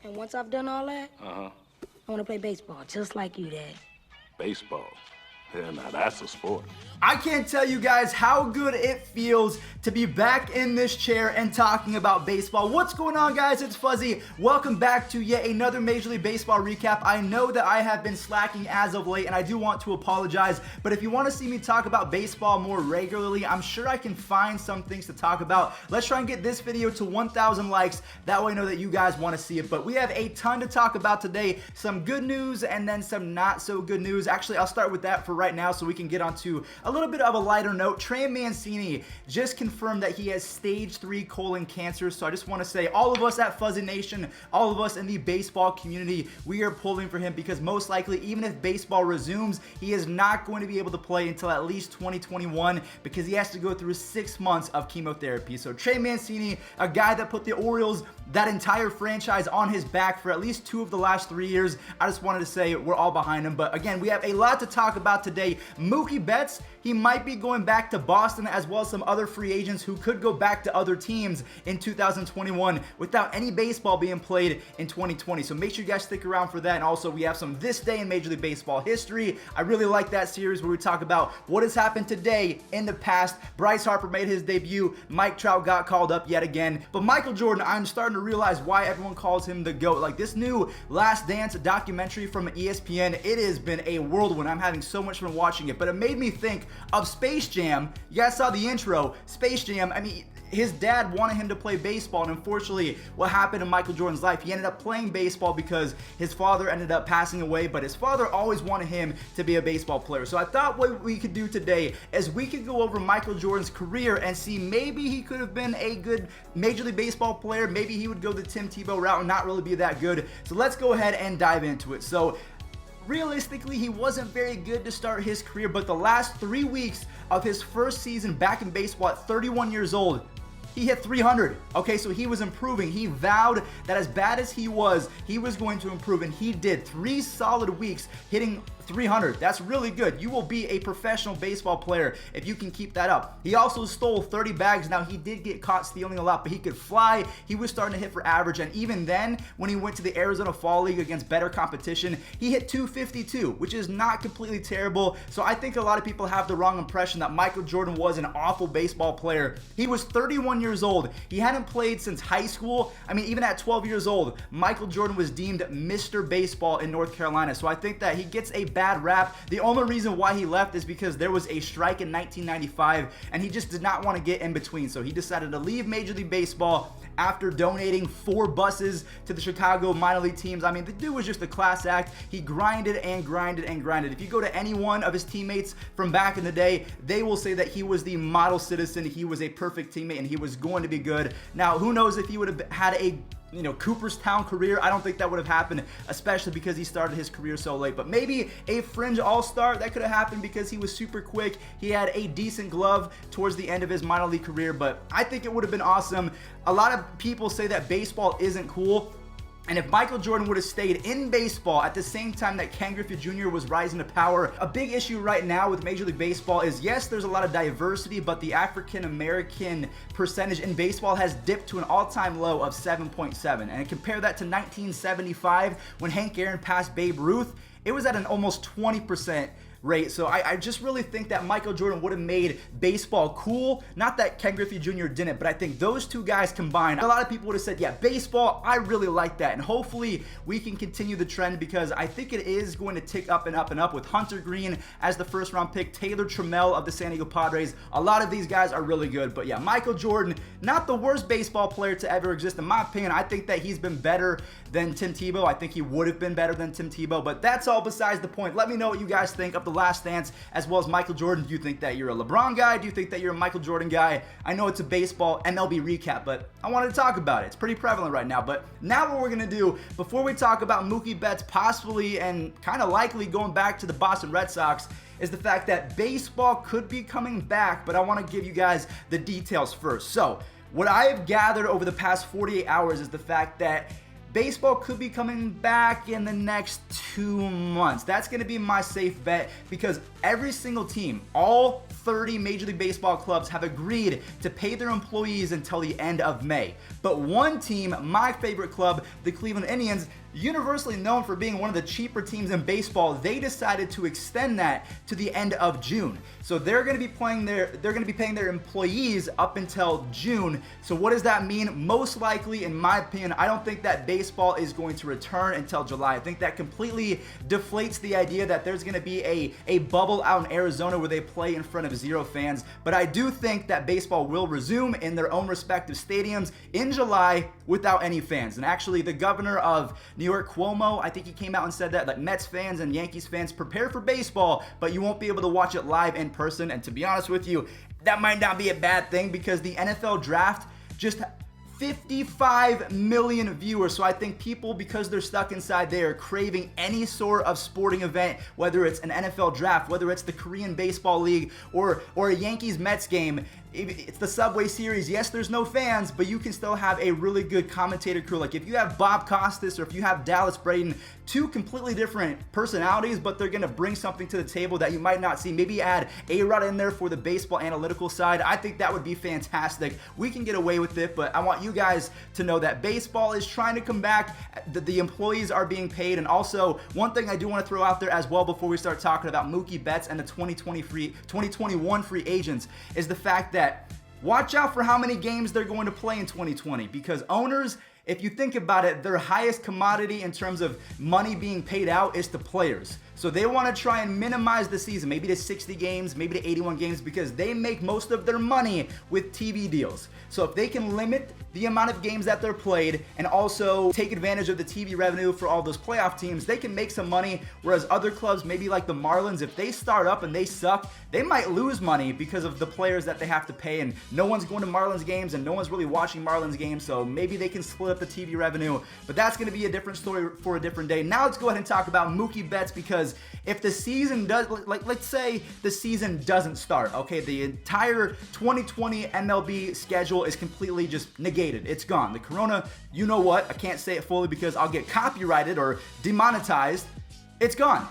And once I've done all that, Uh-huh. I want to play baseball, just like you, Dad. Baseball. Yeah, now that's a sport. I can't tell you guys how good it feels to be back in this chair and talking about baseball. What's going on, guys? It's Fuzzy. Welcome back to yet another Major League Baseball recap. I know that I have been slacking as of late, and I do want to apologize, but if you want to see me talk about baseball more regularly, I'm sure I can find some things to talk about. Let's try and get this video to 1,000 likes. That way I know that you guys want to see it, but we have a ton to talk about today. Some good news and then some not so good news. Actually, I'll start with that for right now so we can get onto a little bit of a lighter note. Trey Mancini just confirmed that he has stage 3 colon cancer. So I just want to say, all of us at Fuzzy Nation, all of us in the baseball community, we are pulling for him because most likely, even if baseball resumes, he is not going to be able to play until at least 2021 because he has to go through 6 months of chemotherapy. So Trey Mancini, a guy that put the Orioles, that entire franchise, on his back for at least 2 of the last 3 years, I just wanted to say we're all behind him. But again, we have a lot to talk about today. Mookie Betts, he might be going back to Boston, as well as some other free agents who could go back to other teams in 2021 without any baseball being played in 2020. So make sure you guys stick around for that. And also, we have some This Day in Major League Baseball history. I really like that series where we talk about what has happened today in the past. Bryce Harper made his debut. Mike Trout got called up yet again. But Michael Jordan, I'm starting to realize why everyone calls him the GOAT. Like this new Last Dance documentary from ESPN, it has been a whirlwind. I'm having so much fun watching it, but it made me think of Space Jam. You guys saw the intro. Space Jam, I mean, his dad wanted him to play baseball, and unfortunately, what happened in Michael Jordan's life, he ended up playing baseball because his father ended up passing away, but his father always wanted him to be a baseball player. So I thought what we could do today is we could go over Michael Jordan's career and see maybe he could have been a good Major League Baseball player. Maybe he would go the Tim Tebow route and not really be that good. So let's go ahead and dive into it. So realistically, he wasn't very good to start his career, but the last 3 weeks of his first season back in baseball at 31 years old, he hit 300. Okay, so he was improving. He vowed that as bad as he was going to improve, and he did. 3 solid weeks hitting 300. That's really good. You will be a professional baseball player if you can keep that up. He also stole 30 bags. Now, he did get caught stealing a lot, but he could fly. He was starting to hit for average, and even then, when he went to the Arizona Fall League against better competition, he hit 252, which is not completely terrible. So I think a lot of people have the wrong impression that Michael Jordan was an awful baseball player. He was 31 years old. He hadn't played since high school. I mean, even at 12 years old, Michael Jordan was deemed Mr. Baseball in North Carolina. So I think that he gets a bad rap. The only reason why he left is because there was a strike in 1995, and he just did not want to get in between. So he decided to leave Major League Baseball after donating 4 buses to the Chicago minor league teams. I mean, the dude was just a class act. He grinded and grinded and grinded. If you go to any one of his teammates from back in the day, they will say that he was the model citizen. He was a perfect teammate, and he was going to be good. Now, who knows if he would have had a Cooperstown career. I don't think that would have happened, especially because he started his career so late. But maybe a fringe all-star, that could have happened because he was super quick. He had a decent glove towards the end of his minor league career, but I think it would have been awesome. A lot of people say that baseball isn't cool. And if Michael Jordan would have stayed in baseball at the same time that Ken Griffey Jr. was rising to power, a big issue right now with Major League Baseball is, yes, there's a lot of diversity, but the African American percentage in baseball has dipped to an all-time low of 7.7. And compare that to 1975 when Hank Aaron passed Babe Ruth, it was at an almost 20% rate. So I just really think that Michael Jordan would have made baseball cool. Not that Ken Griffey Jr. didn't, but I think those two guys combined, a lot of people would have said, yeah, baseball, I really like that. And hopefully we can continue the trend because I think it is going to tick up and up and up with Hunter Green as the first round pick, Taylor Trammell of the San Diego Padres. A lot of these guys are really good. But yeah, Michael Jordan, not the worst baseball player to ever exist. In my opinion, I think that he's been better than Tim Tebow. I think he would have been better than Tim Tebow, but that's all besides the point. Let me know what you guys think of the Last Dance as well as Michael Jordan. Do you think that you're a LeBron guy? Do you think that you're a Michael Jordan guy? I know it's a baseball MLB recap, but I wanted to talk about it. It's pretty prevalent right now. But now what we're going to do, before we talk about Mookie Betts possibly and kind of likely going back to the Boston Red Sox, is the fact that baseball could be coming back, but I want to give you guys the details first. So what I have gathered over the past 48 hours is the fact that baseball could be coming back in the next 2 months. That's going to be my safe bet because every single team, all 30 Major League Baseball clubs have agreed to pay their employees until the end of May. But one team, my favorite club, the Cleveland Indians, universally known for being one of the cheaper teams in baseball, they decided to extend that to the end of June. So they're going to be paying their employees up until June. So what does that mean? Most likely, in my opinion, I don't think that baseball is going to return until July. I think that completely deflates the idea that there's going to be a bubble out in Arizona where they play in front of 0 fans. But I do think that baseball will resume in their own respective stadiums in July without any fans. And actually, the governor of New York, Cuomo, I think he came out and said that, like, Mets fans and Yankees fans, prepare for baseball, but you won't be able to watch it live in person. And to be honest with you, that might not be a bad thing because the NFL draft just 55 million viewers. So I think people, because they're stuck inside, they are craving any sort of sporting event, whether it's an NFL draft, whether it's the Korean Baseball League, or a Yankees-Mets game. It's the Subway Series. Yes, there's no fans, but you can still have a really good commentator crew. Like if you have Bob Costas or if you have Dallas Braden, 2 completely different personalities, but they're going to bring something to the table that you might not see. Maybe add A-Rod in there for the baseball analytical side. I think that would be fantastic. We can get away with it, but I want you guys to know that baseball is trying to come back. The employees are being paid. And also, one thing I do want to throw out there as well before we start talking about Mookie Betts and the 2021 free agents is the fact that watch out for how many games they're going to play in 2020 because owners, if you think about it, their highest commodity in terms of money being paid out is to players. So they want to try and minimize the season, maybe to 60 games, maybe to 81 games, because they make most of their money with TV deals. So if they can limit the amount of games that they're played and also take advantage of the TV revenue for all those playoff teams, they can make some money. Whereas other clubs, maybe like the Marlins, if they start up and they suck, they might lose money because of the players that they have to pay. And no one's going to Marlins games and no one's really watching Marlins games. So maybe they can split up the TV revenue. But that's going to be a different story for a different day. Now let's go ahead and talk about Mookie Betts because if the season does, like let's say the season doesn't start, okay, the entire 2020 MLB schedule is completely just negated. It's gone. The Corona, you know what? I can't say it fully because I'll get copyrighted or demonetized. It's gone.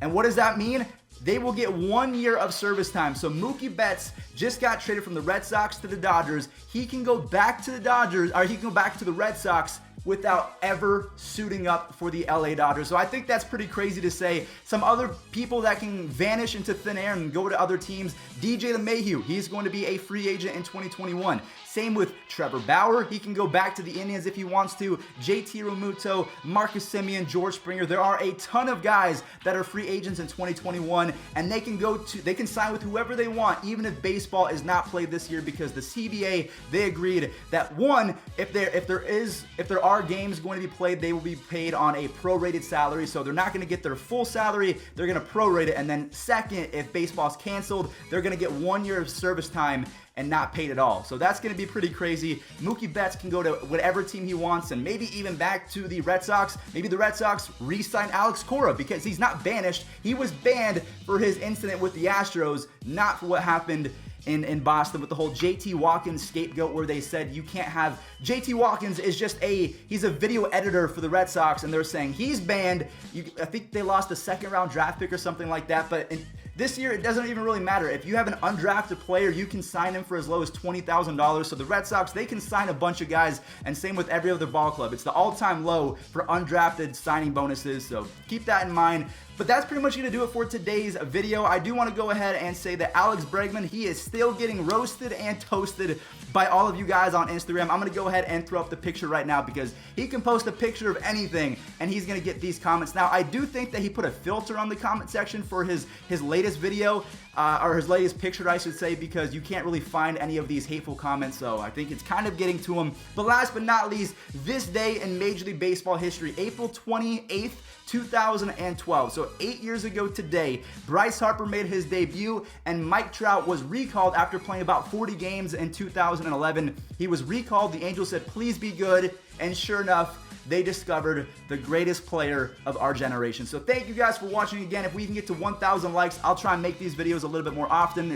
And what does that mean? They will get 1 year of service time. So Mookie Betts just got traded from the Red Sox to the Dodgers. He can go back to the Dodgers, or he can go back to the Red Sox without ever suiting up for the LA Dodgers. So I think that's pretty crazy to say. Some other people that can vanish into thin air and go to other teams. DJ LeMahieu, he's going to be a free agent in 2021. Same with Trevor Bauer. He can go back to the Indians if he wants to. JT Realmuto, Marcus Semien, George Springer. There are a ton of guys that are free agents in 2021, and they can sign with whoever they want, even if baseball is not played this year, because the CBA, they agreed that one, if there are games going to be played, they will be paid on a prorated salary. So they're not going to get their full salary. They're going to prorate it. And then second, if baseball's canceled, they're going to get 1 year of service time and not paid at all. So that's going to be pretty crazy. Mookie Betts can go to whatever team he wants and maybe even back to the Red Sox. Maybe the Red Sox re-sign Alex Cora because he's not banished. He was banned for his incident with the Astros, not for what happened in Boston with the whole JT Watkins scapegoat, where they said you can't have JT Watkins is just he's a video editor for the Red Sox, and they're saying he's banned. I think they lost a second-round draft pick or something like that, but this year, it doesn't even really matter. If you have an undrafted player, you can sign him for as low as $20,000. So the Red Sox, they can sign a bunch of guys, and same with every other ball club. It's the all-time low for undrafted signing bonuses, so keep that in mind. But that's pretty much going to do it for today's video. I do want to go ahead and say that Alex Bregman, he is still getting roasted and toasted by all of you guys on Instagram. I'm going to go ahead and throw up the picture right now because he can post a picture of anything and he's going to get these comments. Now, I do think that he put a filter on the comment section for his latest video, or his latest picture, I should say, because you can't really find any of these hateful comments, so I think it's kind of getting to him. But last but not least, this day in Major League Baseball history, April 28th, 2012. So 8 years ago today, Bryce Harper made his debut and Mike Trout was recalled after playing about 40 games in 2011. He was recalled. The Angels said, please be good. And sure enough, they discovered the greatest player of our generation. So thank you guys for watching again. If we can get to 1,000 likes, I'll try and make these videos a little bit more often.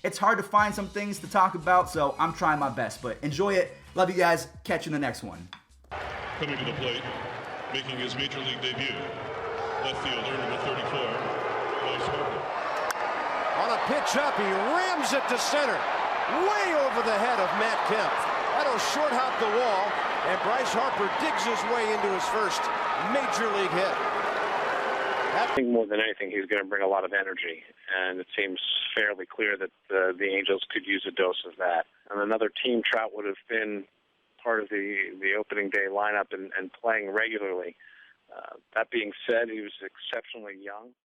It's hard to find some things to talk about, so I'm trying my best. But enjoy it. Love you guys. Catch you in the next one. Coming to the plate, making his major league debut, left fielder number 34, Bryce Harper. On a pitch up, he rams it to center, way over the head of Matt Kemp. That'll short hop the wall, and Bryce Harper digs his way into his first major league hit. I think more than anything, he's going to bring a lot of energy, and it seems fairly clear that the Angels could use a dose of that. And another team, Trout would have been part of the opening day lineup and playing regularly. That being said, he was exceptionally young.